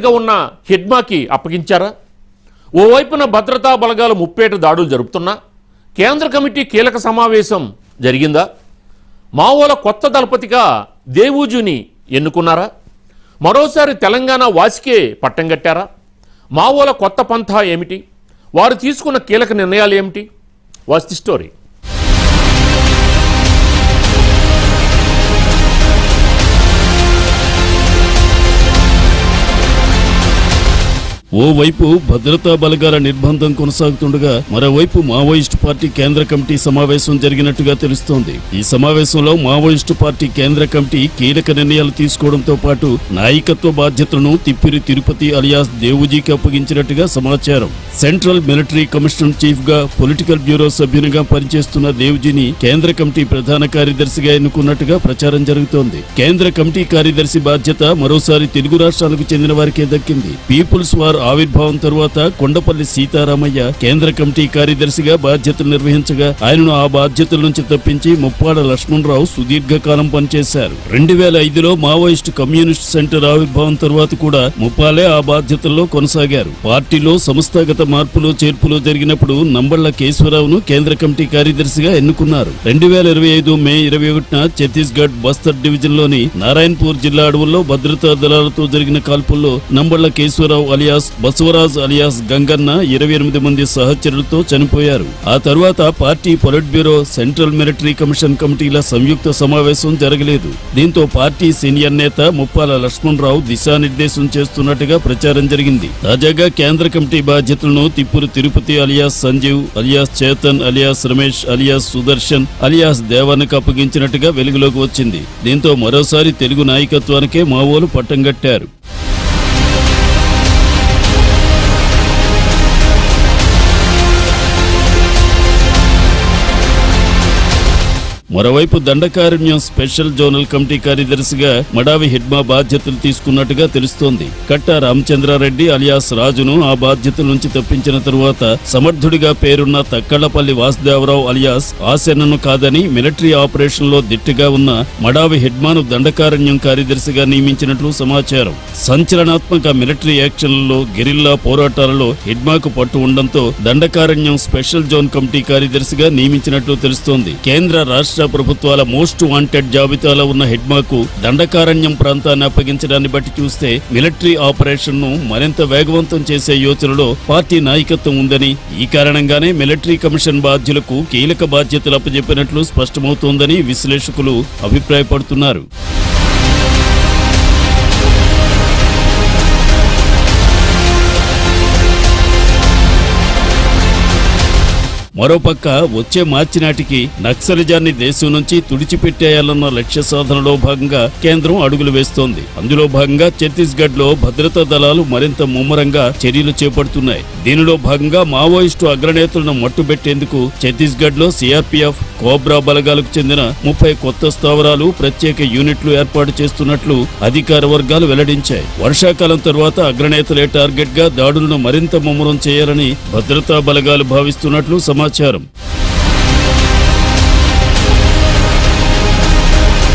గా ఉన్న హిడ్మాకి అప్పగించారా? ఓవైపున భద్రతా బలగాలు ముప్పేట దాడులు జరుపుతున్నా కేంద్ర కమిటీ కీలక సమావేశం జరిగిందా? మావోల కొత్త దళపతిగా దేవూజుని ఎన్నుకున్నారా? మరోసారి తెలంగాణ వాసికే పట్టం కట్టారా? మావోల కొత్త పంథా ఏమిటి? వారు తీసుకున్న కీలక నిర్ణయాలు ఏమిటి? What's the story? ఓవైపు భద్రతా బలగాల నిర్బంధం కొనసాగుతుండగా మరోవైపు మావోయిస్టు పార్టీ కేంద్ర కమిటీ సమావేశం జరిగినట్టుగా తెలుస్తోంది. ఈ సమావేశంలో మావోయిస్టు పార్టీ కేంద్ర కమిటీ కీలక నిర్ణయాలు తీసుకోవడంతో పాటు నాయకత్వ బాధ్యతలను తిప్పిరి తిరుపతి అలియాస్ దేవుజీకి అప్పగించినట్టుగా సమాచారం. సెంట్రల్ మిలిటరీ కమిషన్ చీఫ్ గా పొలిటికల్ బ్యూరో సభ్యునిగా పనిచేస్తున్న దేవుజీని కేంద్ర కమిటీ ప్రధాన కార్యదర్శిగా ఎన్నుకున్నట్టుగా ప్రచారం జరుగుతోంది. కేంద్ర కమిటీ కార్యదర్శి బాధ్యత మరోసారి తెలుగు రాష్ట్రాలకు చెందిన వారికే దక్కింది. పీపుల్స్ వార్ ఆవిర్భావం తరువాత కొండపల్లి సీతారామయ్య కేంద్ర కమిటీ కార్యదర్శిగా బాధ్యతలు నిర్వహించగా ఆయనను ఆ బాధ్యతల నుంచి తప్పించి ముప్పాడ లక్ష్మణరావు సుదీర్ఘకాలం పనిచేశారు. 2005లో మావోయిస్టు కమ్యూనిస్ట్ సెంటర్ ఆవిర్భావం తరువాత కూడా ముప్పాలే ఆ బాధ్యతల్లో కొనసాగారు. పార్టీలో సంస్థాగత మార్పులు చేర్పులు జరిగినప్పుడు నంబళ్ల కేశవరావును కేంద్ర కమిటీ కార్యదర్శిగా ఎన్నుకున్నారు. 2025 మే 21న ఛత్తీస్గఢ్ బస్తర్ డివిజన్ లోని నారాయణపూర్ జిల్లా అడవుల్లో భద్రతా దళాలతో జరిగిన కాల్పుల్లో నంబళ్ల కేశవరావు అలియాస్ బసవరాజ్ అలియాస్ గంగన్న 28 మంది సహచరులతో చనిపోయారు. ఆ తరువాత party polit bureau central military commission కమిటీల సంయుక్త సమావేశం జరగలేదు. దీంతో పార్టీ సీనియర్ నేత ముప్పాల లక్ష్మణరావు దిశానిర్దేశం చేస్తున్నట్టుగా ప్రచారం జరిగింది. తాజాగా కేంద్ర కమిటీ బాధ్యతలను Tippuru Tirupati alias Sanjeev alias Chetan alias Ramesh alias Sudarshan alias దేవానికి అప్పగించినట్టుగా వెలుగులోకి వచ్చింది. దీంతో మరోసారి తెలుగు నాయకత్వానికే మావోలు పట్టం కట్టారు. మరోవైపు దండకారణ్యం స్పెషల్ జోనల్ కమిటీ కార్యదర్శిగా మడావి హిడ్మా బాధ్యతలు తీసుకున్నట్టుగా తెలుస్తోంది. కట్ట రామచంద్రారెడ్డి అలియాస్ రాజును ఆ బాధ్యతల నుంచి తప్పించిన తరువాత సమర్థుడిగా పేరున్న తక్కళ్లపల్లి వాసుదేవరావు అలియాస్ ఆశన్నను కాదని మిలిటరీ ఆపరేషన్ లో దిట్టుగా ఉన్న మడావి హిడ్మాను దండకారణ్యం కార్యదర్శిగా నియమించినట్లు సమాచారం. సంచలనాత్మక మిలిటరీ యాక్షన్లలో గెరిల్లా పోరాటాలలో హిడ్మాకు పట్టు ఉండడంతో దండకారణ్యం స్పెషల్ జోన్ కమిటీ కార్యదర్శిగా నియమించినట్లు తెలుస్తోంది. కేంద్ర రాష్ట్ర ప్రభుత్వాల మోస్ట్ వాంటెడ్ జాబితాలో ఉన్న హిడ్మాకు దండకారణ్యం ప్రాంతాన్ని అప్పగించడాన్ని బట్టి చూస్తే మిలిటరీ ఆపరేషన్ ను మరింత వేగవంతం చేసే యోచనలో పార్టీ నాయకత్వం ఉందని, ఈ కారణంగానే మిలిటరీ కమిషన్ బాధ్యులకు కీలక బాధ్యతలు అప్పజెప్పినట్లు స్పష్టమవుతోందని విశ్లేషకులు అభిప్రాయపడుతున్నారు. మరోపక్క వచ్చే మార్చి నాటికి నక్సలిజాన్ని దేశం నుంచి తుడిచిపెట్టేయాలన్న లక్ష్య సాధనలో భాగంగా కేంద్రం అడుగులు వేస్తోంది. అందులో భాగంగా ఛత్తీస్గఢ్ లో భద్రతా దళాలు మరింత ముమ్మరంగా చర్యలు చేపడుతున్నాయి. దీనిలో భాగంగా మావోయిస్టు అగ్రనేతలను మట్టుబెట్టేందుకు ఛత్తీస్గఢ్ లో సిఆర్పీఎఫ్, కోబ్రా బలగాలకు చెందిన 30 కొత్త స్థావరాలు, ప్రత్యేక యూనిట్లు ఏర్పాటు చేస్తున్నట్లు అధికార వర్గాలు వెల్లడించాయి. వర్షాకాలం తర్వాత అగ్రనేతలే టార్గెట్ గా దాడులను మరింత ముమ్మరం చేయాలని భద్రతా బలగాలు భావిస్తున్నట్లు సమాచారం.